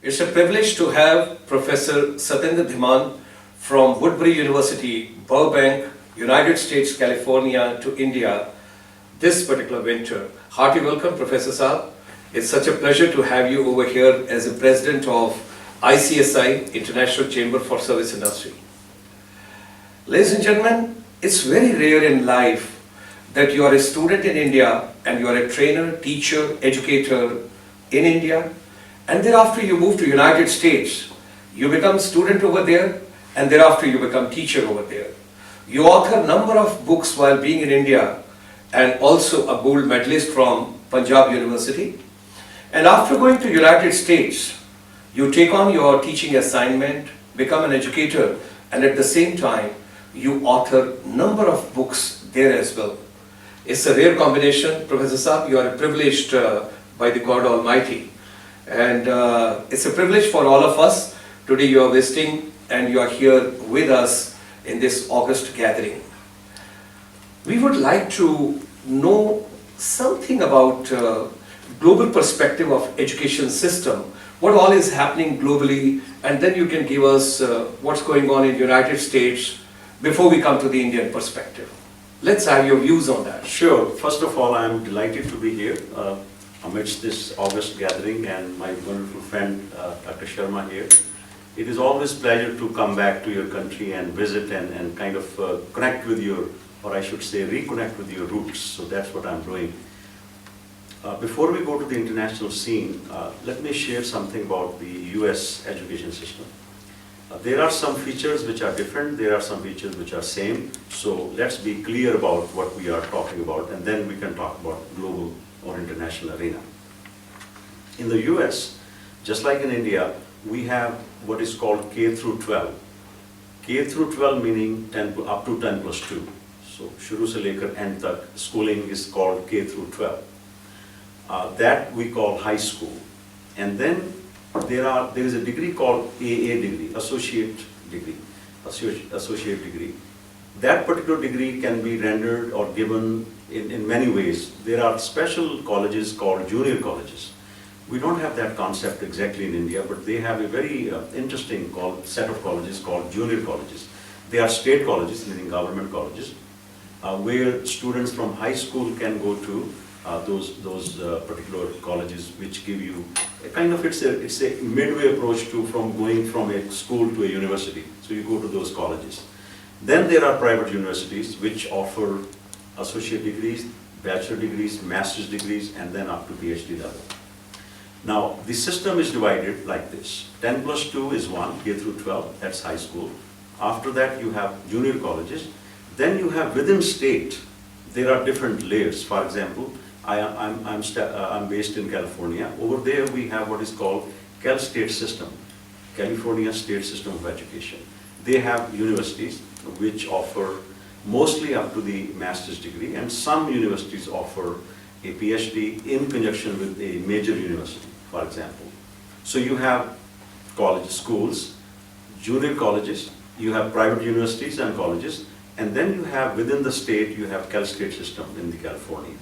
It's a privilege to have Professor Satinder Dhiman from Woodbury University, Burbank, United States, California to India this particular venture. Hearty welcome, Professor Saab. It's such a pleasure to have you over here as the President of ICSI, International Chamber for Service Industry. Ladies and gentlemen, it's very rare in life that you are a student in India and you are a trainer, teacher, educator in India, and thereafter you move to United States. You become student over there, and thereafter you become teacher over there. You author a number of books while being in India, and also a gold medalist from Punjab University. And after going to United States, you take on your teaching assignment, become an educator, and at the same time, you author a number of books there as well. It's a rare combination, Professor Saab. You are privileged by the God Almighty. And it's a privilege for all of us. Today you are visiting and you are here with us in this August gathering. We would like to know something about global perspective of education system, what all is happening globally, and then you can give us what's going on in the United States before we come to the Indian perspective. Let's have your views on that. Sure. First of all, I'm delighted to be here amidst this August gathering and my wonderful friend Dr. Sharma here. It is always a pleasure to come back to your country and visit and kind of connect with your, or I should say reconnect with your roots. So that's what I'm doing. Before we go to the international scene, let me share something about the US education system. There are some features which are different, there are some features which are same. So let's be clear about what we are talking about, and then we can talk about global or international arena. In the US, just like in India, we have what is called K through 12. K through 12 meaning 10 up to 10 plus 2. So shuru se lekar end tak schooling is called K through 12. That we call high school. And then there is a degree called AA degree, associate degree. That particular degree can be rendered or given in many ways. There are special colleges called junior colleges. We don't have that concept exactly in India, but they have a very interesting set of colleges called junior colleges. They are state colleges, meaning government colleges, where students from high school can go to those particular colleges, which give you a kind of, it's a midway approach from going from a school to a university. So you go to those colleges. Then there are private universities which offer associate degrees, bachelor degrees, master's degrees, and then up to PhD level. Now, the system is divided like this. 10 plus 2 is 1, K through 12, that's high school. After that, you have junior colleges. Then you have within state, there are different layers. For example, I'm based in California. Over there, we have what is called Cal State System, California State System of Education. They have universities which offer mostly up to the master's degree, and some universities offer a PhD in conjunction with a major university, for example. So you have college schools, junior colleges, you have private universities and colleges, and then you have within the state, you have Cal State System in the California.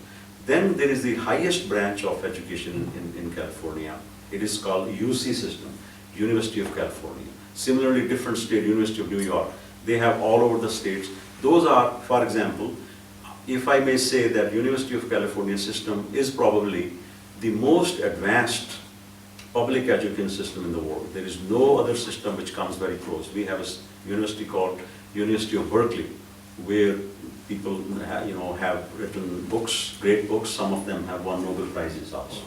Then there is the highest branch of education in California. It is called UC system, University of California. Similarly, different state, University of New York, they have all over the states. Those are, for example, if I may say that University of California system is probably the most advanced public education system in the world. There is no other system which comes very close. We have a university called University of Berkeley, where people have written books, great books. Some of them have won Nobel Prizes also.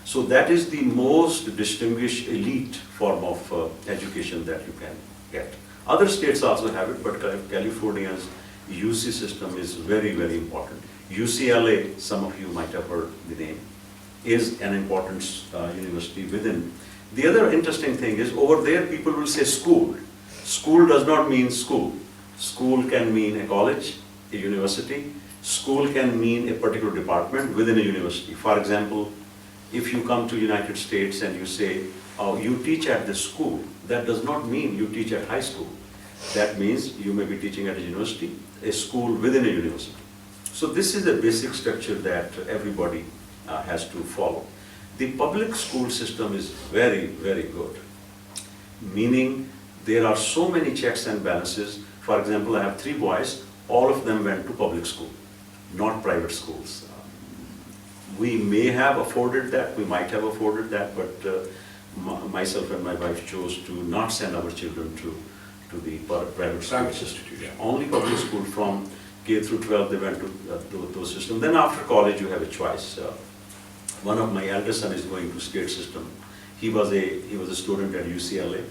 So that is the most distinguished elite form of education that you can get. Other states also have it, but California's UC system is very, very important. UCLA, some of you might have heard the name, is an important university within. The other interesting thing is over there people will say school. School does not mean school. School can mean a college, a university. School can mean a particular department within a university. For example, if you come to United States and you say, oh, you teach at this school, that does not mean you teach at high school. That means you may be teaching at a university, a school within a university. So this is a basic structure that everybody has to follow. The public school system is very, very good, meaning there are so many checks and balances. For example, I have 3 boys, all of them went to public school, not private schools. We may have afforded that, we might have afforded that, but myself and my wife chose to not send our children to the private school institution. Only public school from K through 12, they went to those systems. Then after college, you have a choice. One of my eldest son is going to state system. He was a student at UCLA.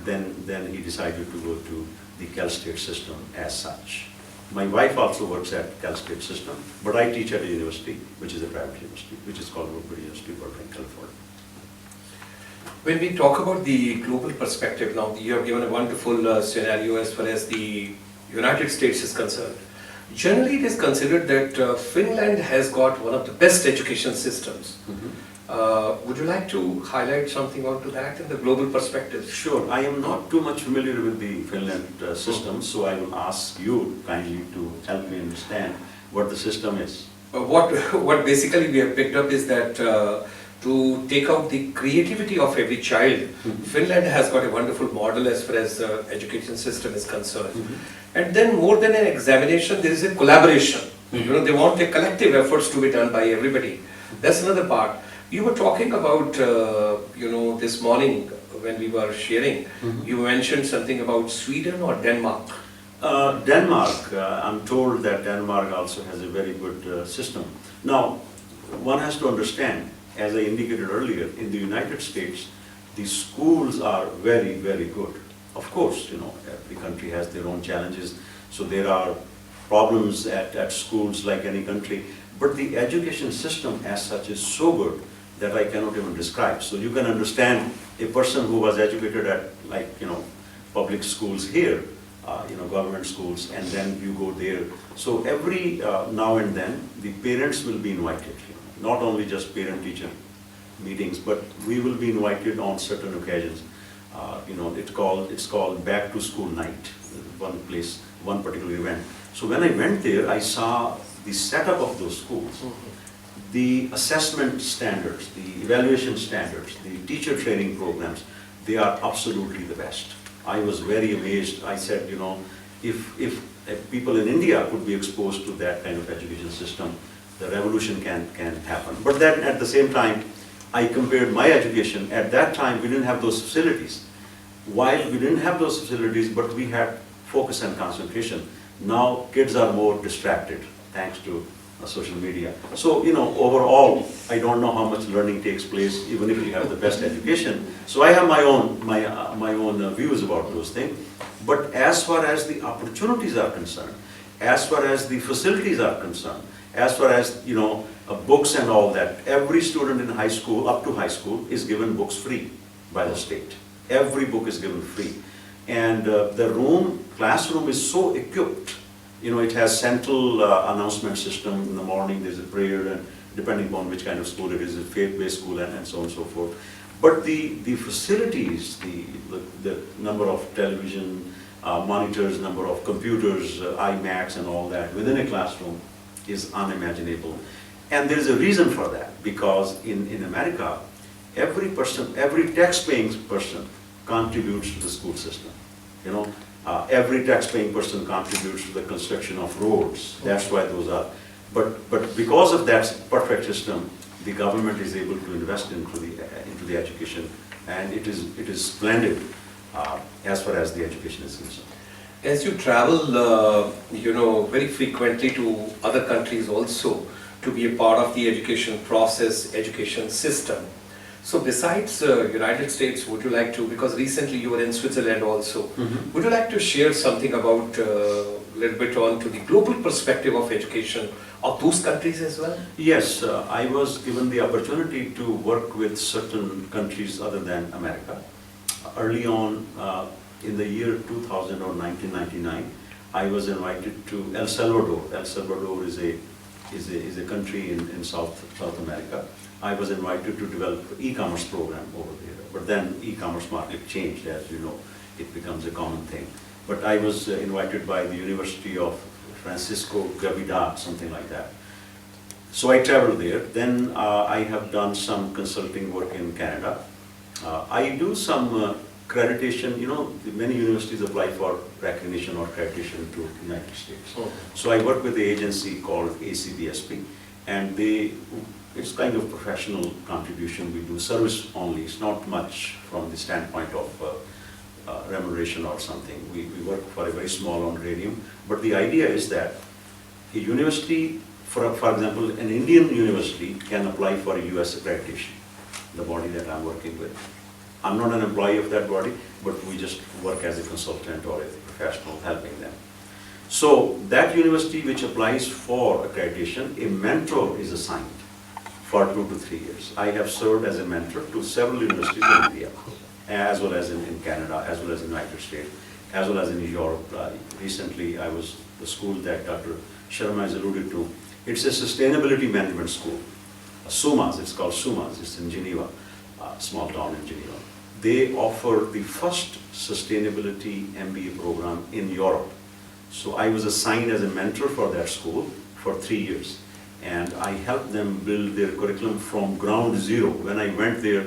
Then he decided to go to the Cal State system as such. My wife also works at Cal State system, but I teach at a university, which is a private university, which is called Woodbury University, Burbank, California. When we talk about the global perspective now, you have given a wonderful scenario as far as the United States is concerned. Generally, it is considered that Finland has got one of the best education systems. Would you like to highlight something onto that in the global perspective? Sure. I am not too much familiar with the Finland system, so I will ask you kindly to help me understand what the system is. What basically we have picked up is that to take out the creativity of every child, Finland has got a wonderful model as far as the education system is concerned. And then more than an examination, there is a collaboration. You know, they want a collective efforts to be done by everybody. That's another part. You were talking about, you know, this morning when we were sharing, you mentioned something about Sweden or Denmark. Denmark, I'm told that Denmark also has a very good system. Now, one has to understand, as I indicated earlier, in the United States, the schools are very, very good. Of course, you know, every country has their own challenges, so there are problems at schools like any country, but the education system as such is so good that I cannot even describe. So you can understand a person who was educated at, like, you know, public schools here, you know, government schools, and then you go there. So every now and then, the parents will be invited, you know, not only just parent-teacher meetings, but we will be invited on certain occasions. You know, it's called back to school night, one particular event. So when I went there, I saw the setup of those schools, the assessment standards, the evaluation standards, the teacher training programs, they are absolutely the best. I was very amazed. I said, you know, if people in India could be exposed to that kind of education system, the revolution can happen. But then at the same time, I compared my education. At that time, we didn't have those facilities. While we didn't have those facilities, but we had focus and concentration. Now kids are more distracted thanks to social media. So, you know, overall, I don't know how much learning takes place, even if you have the best education. So I have my own views about those things. But as far as the opportunities are concerned, as far as the facilities are concerned, as far as, you know, books and all that, every student in high school, up to high school, is given books free by the state. Every book is given free. And the classroom is so equipped. You know, it has central announcement system. In the morning there's a prayer, and depending upon which kind of school it is, a faith-based school, and so on and so forth. But the facilities, the number of television monitors, number of computers, iMacs and all that within a classroom is unimaginable. And there's a reason for that, because in America, every tax-paying person contributes to the school system. You know, every tax-paying person contributes to the construction of roads. That's why those are. But because of that perfect system, the government is able to invest into the education, and it is splendid as far as the education is concerned. As you travel, you know, very frequently to other countries also to be a part of the education process, education system. So besides United States, would you like to, because recently you were in Switzerland also, would you like to share something about a little bit on to the global perspective of education of those countries as well? Yes, I was given the opportunity to work with certain countries other than America. Early on in the year 2000 or 1999, I was invited to El Salvador. El Salvador is a country in South America. I was invited to develop an e-commerce program over there. But then e-commerce market changed, as you know, it becomes a common thing. But I was invited by the University of Francisco Gavidia, something like that. So I traveled there. Then I have done some consulting work in Canada. I do some accreditation. You know, many universities apply for recognition or accreditation to the United States. Oh. So I work with the agency called ACBSP, and it's kind of professional contribution. We do service only. It's not much from the standpoint of remuneration or something. We work for a very small honorarium. But the idea is that a university, for example, an Indian university can apply for a US accreditation, the body that I'm working with. I'm not an employee of that body, but we just work as a consultant or a professional helping them. So that university which applies for accreditation, a mentor is assigned for 2 to 3 years. I have served as a mentor to several universities in India, as well as in Canada, as well as in the United States, as well as in Europe. Recently, I was the school that Dr. Sharma has alluded to. It's a sustainability management school. SUMAS, it's called SUMAS, it's in Geneva, small town in Geneva. They offer the first sustainability MBA program in Europe. So I was assigned as a mentor for that school for 3 years. And I helped them build their curriculum from ground zero. When I went there,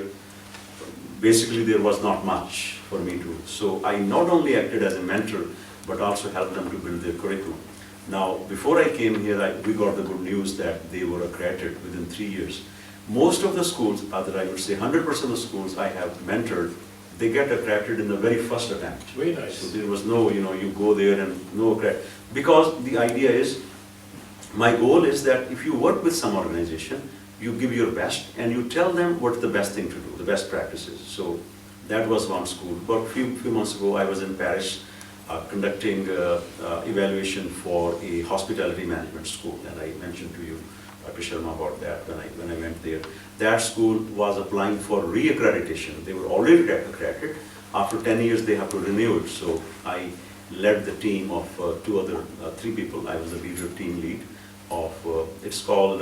basically there was not much for me to. So I not only acted as a mentor, but also helped them to build their curriculum. Now, before I came here, we got the good news that they were accredited within 3 years. Most of the schools, other I would say 100% of the schools I have mentored, they get accredited in the very first attempt. Very nice. So there was no, you go there and no accredit. Because the idea is, my goal is that if you work with some organization, you give your best and you tell them what's the best thing to do, the best practices. So that was one school. But a few months ago, I was in Paris conducting evaluation for a hospitality management school, and I mentioned to you, Dr. Sharma, about that when I went there. That school was applying for re-accreditation. They were already accredited. After 10 years, they have to renew it. So I led the team of 3 people. I was the leader, team lead of, it's called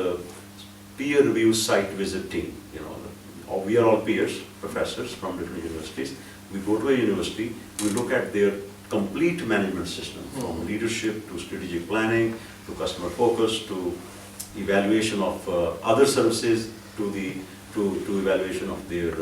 peer review site visit team. You know, we are all peers, professors from different universities. We go to a university, we look at their complete management system, from leadership to strategic planning, to customer focus, to evaluation of other services, to evaluation of their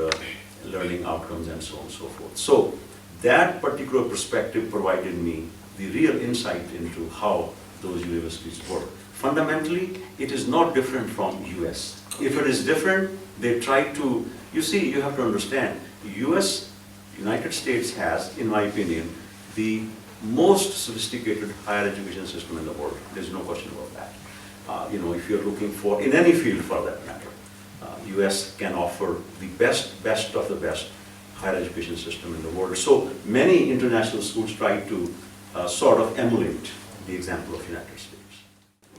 learning outcomes and so on and so forth. So that particular perspective provided me the real insight into how those universities work. Fundamentally, it is not different from US. If it is different, they try to, you have to understand, United States has, in my opinion, the most sophisticated higher education system in the world. There's no question about that. If you're looking for, in any field for that matter, US can offer the best of the best higher education system in the world. So many international schools try to sort of emulate the example of United States.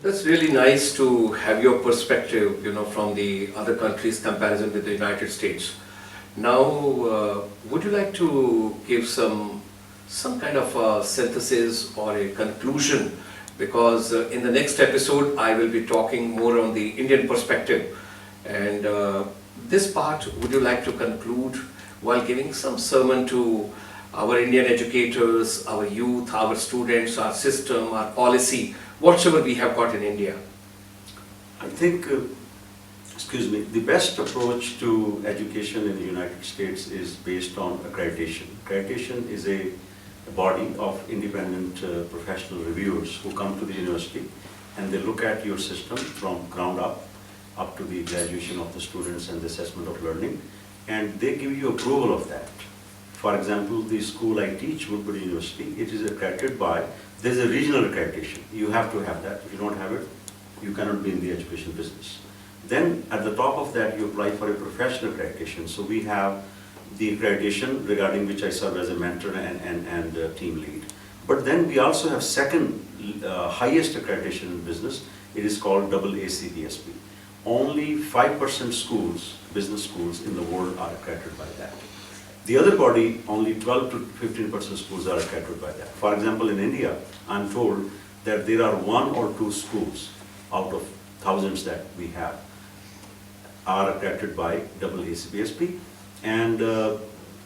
That's really nice to have your perspective, from the other countries' comparison with the United States. Now, would you like to give some kind of a synthesis or a conclusion? Because in the next episode, I will be talking more on the Indian perspective. And this part, would you like to conclude while giving some sermon to our Indian educators, our youth, our students, our system, our policy, whatever we have got in India? I think, the best approach to education in the United States is based on accreditation. Accreditation is a body of independent professional reviewers who come to the university and they look at your system from ground up to the graduation of the students and the assessment of learning, and they give you approval of that. For example, the school I teach, Woodbury University, it is accredited by, there's a regional accreditation. You have to have that. If you don't have it, you cannot be in the education business. Then at the top of that, you apply for a professional accreditation. So we have the accreditation regarding which I serve as a mentor and team lead. But then we also have second highest accreditation in business. It is called AACBSP. Only 5% schools, business schools in the world are accredited by that. The other body, only 12 to 15% schools are accredited by that. For example, in India, I'm told that there are 1 or 2 schools out of thousands that we have are accredited by AACBSP, and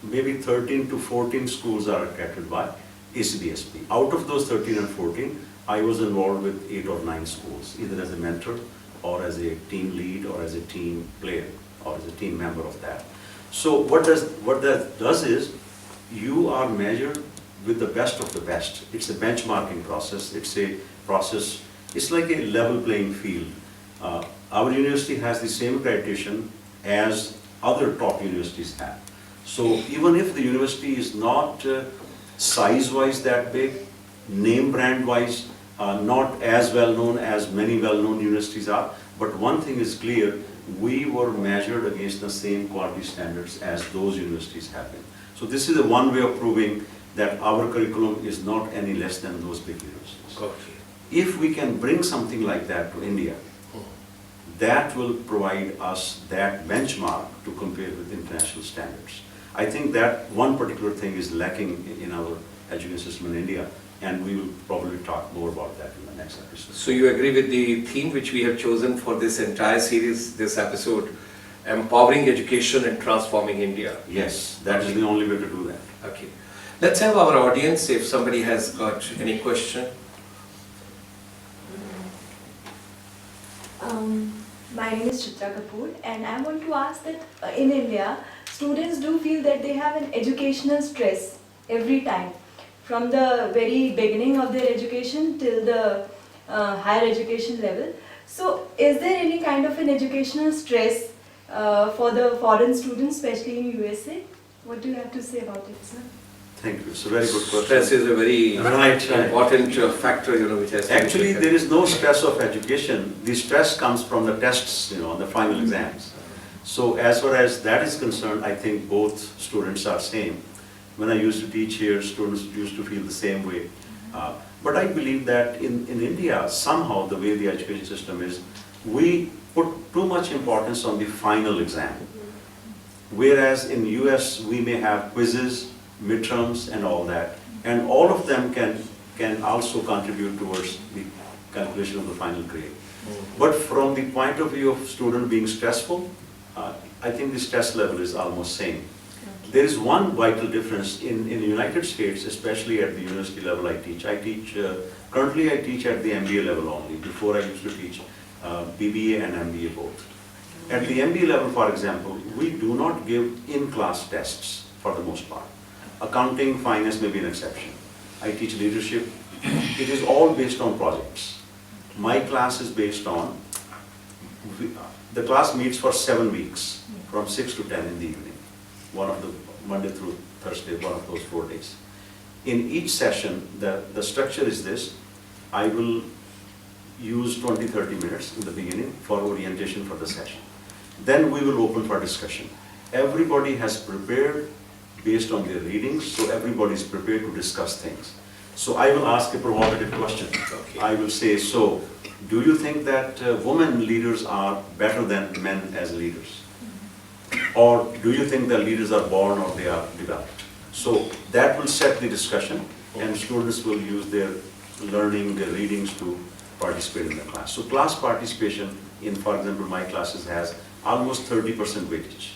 maybe 13 to 14 schools are accredited by ACBSP. Out of those 13 and 14, I was involved with 8 or 9 schools, either as a mentor or as a team lead or as a team player or as a team member of that. So what that does is you are measured with the best of the best. It's a benchmarking process. It's a process, it's like a level playing field. Our university has the same accreditation as other top universities have. So even if the university is not size-wise that big, name brand-wise, not as well known as many well-known universities are, but one thing is clear, we were measured against the same quality standards as those universities have been. So this is a one way of proving that our curriculum is not any less than those big universities. Okay. If we can bring something like that to India, that will provide us that benchmark to compare with international standards. I think that one particular thing is lacking in our education system in India, and we will probably talk more about that in the next episode. So you agree with the theme which we have chosen for this entire series, this episode, empowering education and transforming India? Yes, that is the only way to do that. Okay. Let's have our audience, if somebody has got any question. My name is Chitra Kapoor, and I want to ask that in India, students do feel that they have an educational stress every time, from the very beginning of their education till the higher education level. So is there any kind of an educational stress for the foreign students, especially in USA? What do you have to say about it, sir? Thank you. It's a very good question. Stress is a very important factor, which has to be Actually, taken. there is no stress of education. The stress comes from the tests, on the final exams. So as far as that is concerned, I think both students are same. When I used to teach here, students used to feel the same way. But I believe that in India, somehow the way the education system is, we put too much importance on the final exam. Whereas in US, we may have quizzes, midterms and all that, and all of them can also contribute towards the calculation of the final grade. But from the point of view of student being stressful, I think the stress level is almost same. There is one vital difference in the United States, especially at the university level I teach. Currently I teach at the MBA level only. Before I used to teach BBA and MBA both. At the MBA level, for example, we do not give in-class tests for the most part. Accounting, finance may be an exception. I teach leadership. It is all based on projects. My class is based on, the class meets for 7 weeks, from 6 to 10 in the evening. One of the Monday through Thursday, one of those 4 days. In each session, the structure is this. I will use 20-30 minutes in the beginning for orientation for the session. Then we will open for discussion. Everybody has prepared based on their readings, so everybody is prepared to discuss things. So I will ask a provocative question. Okay. I will say, so do you think that women leaders are better than men as leaders? Or do you think that leaders are born or they are developed? So that will set the discussion, and students will use their learning, their readings to participate in the class. So class participation in, for example, my classes has almost 30% weightage,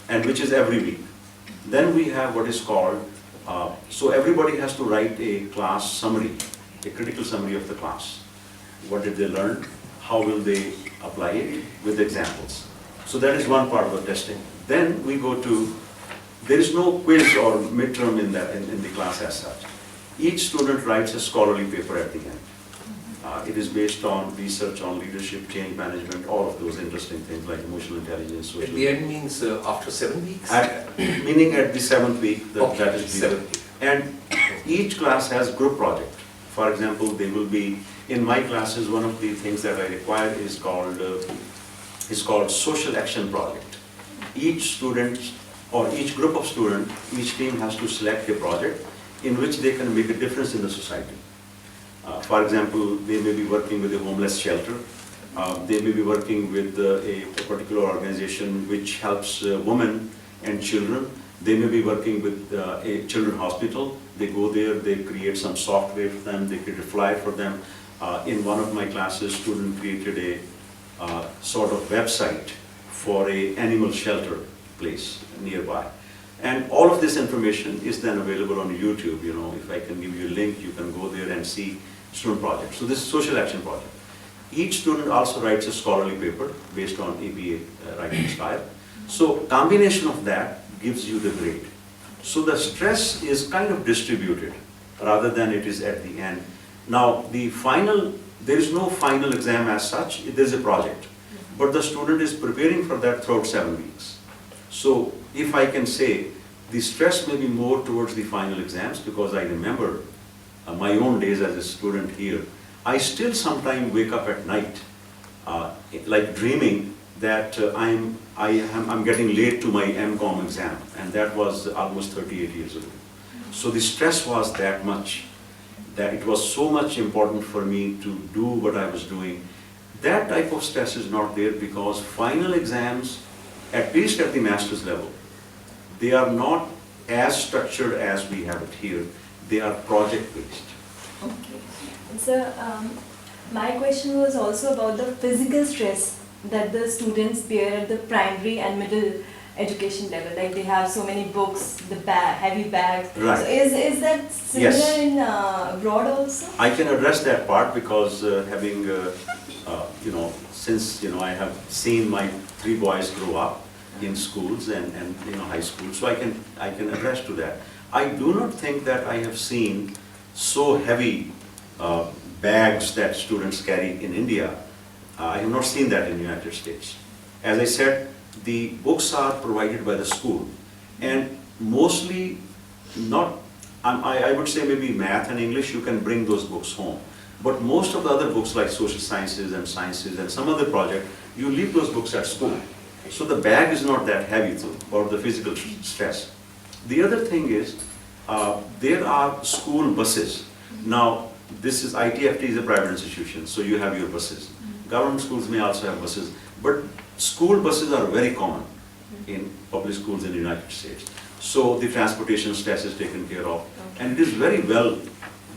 and which is every week. Then we have what is called, so everybody has to write a class summary, a critical summary of the class. What did they learn? How will they apply it with examples? So that is one part of the testing. Then we go to, there is no quiz or midterm in the class as such. Each student writes a scholarly paper at the end. It is based on research on leadership, change management, all of those interesting things like emotional intelligence, social. At the end means after 7 weeks? Meaning at the 7th week, Okay, that is the 7th week. And each class has group project. For example, they will be, in my classes, one of the things that I require is called social action project. Each student or each group of students, each team has to select a project in which they can make a difference in the society. For example, they may be working with a homeless shelter. They may be working with a particular organization which helps women and children. They may be working with a children's hospital. They go there, they create some software for them, they create a flyer for them. In one of my classes, student created a sort of website for an animal shelter place nearby. And all of this information is then available on YouTube. If I can give you a link, you can go there and see student projects. So this is social action project. Each student also writes a scholarly paper based on ABA writing style. So combination of that gives you the grade. So the stress is kind of distributed rather than it is at the end. Now there is no final exam as such, there is a project. But the student is preparing for that throughout 7 weeks. So if I can say, the stress may be more towards the final exams, because I remember my own days as a student here. I still sometimes wake up at night, like dreaming that I'm getting late to my MCOM exam, and that was almost 38 years ago. So the stress was that much, that it was so much important for me to do what I was doing. That type of stress is not there, because final exams, at least at the master's level, they are not as structured as we have it here. They are project-based. Okay. And sir, my question was also about the physical stress that the students bear at the primary and middle education level. Like they have so many books, the heavy bags. Right. So is that similar Yes. in abroad also? I can address that part because having, since I have seen my 3 boys grow up in schools and high school, so I can address to that. I do not think that I have seen so heavy bags that students carry in India. I have not seen that in the United States. As I said, the books are provided by the school, and mostly not, I would say maybe math and English, you can bring those books home. But most of the other books like social sciences and sciences and some other project, you leave those books at school. So the bag is not that heavy too, or the physical stress. The other thing is, there are school buses. Now, this is ITFT is a private institution, so you have your buses. Government schools may also have buses, but school buses are very common in public schools in the United States. So the transportation stress is taken care of, and it is very well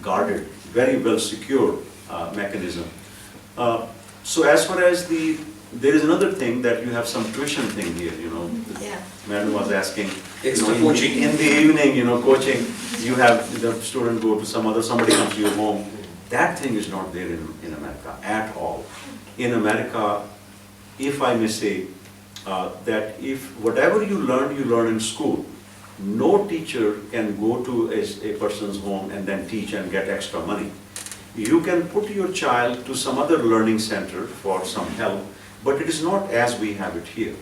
guarded, very well secured mechanism. So as far as there is another thing that you have some tuition thing here, Yeah. Madam was asking. Extra coaching. In the evening, coaching, you have the student go to somebody comes to your home. That thing is not there in America at all. In America, if I may say, that if whatever you learn in school, no teacher can go to a person's home and then teach and get extra money. You can put your child to some other learning center for some help, but it is not as we have it here.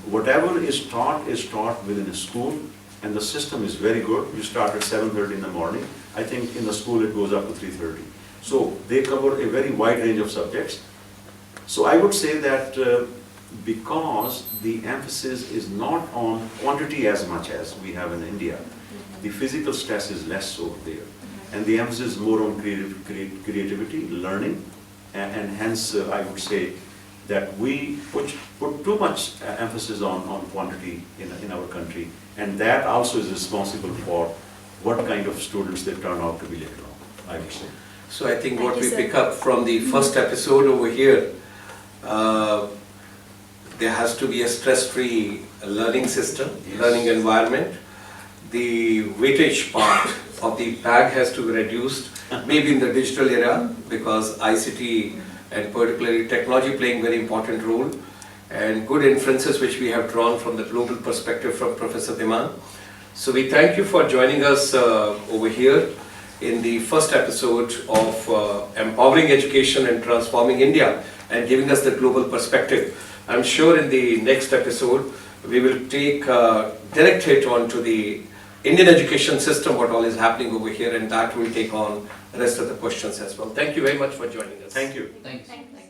Whatever is taught within a school, and the system is very good. You start at 7:30 in the morning. I think in the school it goes up to 3:30. So they cover a very wide range of subjects. So I would say that because the emphasis is not on quantity as much as we have in India, the physical stress is less over there. And the emphasis is more on creativity, learning, and hence I would say that we put too much emphasis on quantity in our country, and that also is responsible for what kind of students they turn out to be later on, I would say. So I think Thank what you, we sir. pick up from the first episode over here, there has to be a stress-free learning system, Yes. learning environment. The weightage part of the bag has to be reduced, maybe in the digital era, because ICT and particularly technology playing very important role, and good inferences which we have drawn from the global perspective from Professor Dhiman. So we thank you for joining us over here in the first episode of Empowering Education and Transforming India and giving us the global perspective. I'm sure in the next episode we will take direct hit on to the Indian education system, what all is happening over here, and that will take on the rest of the questions as well. Thank you very much for joining us. Thank you. Thanks. Thank you.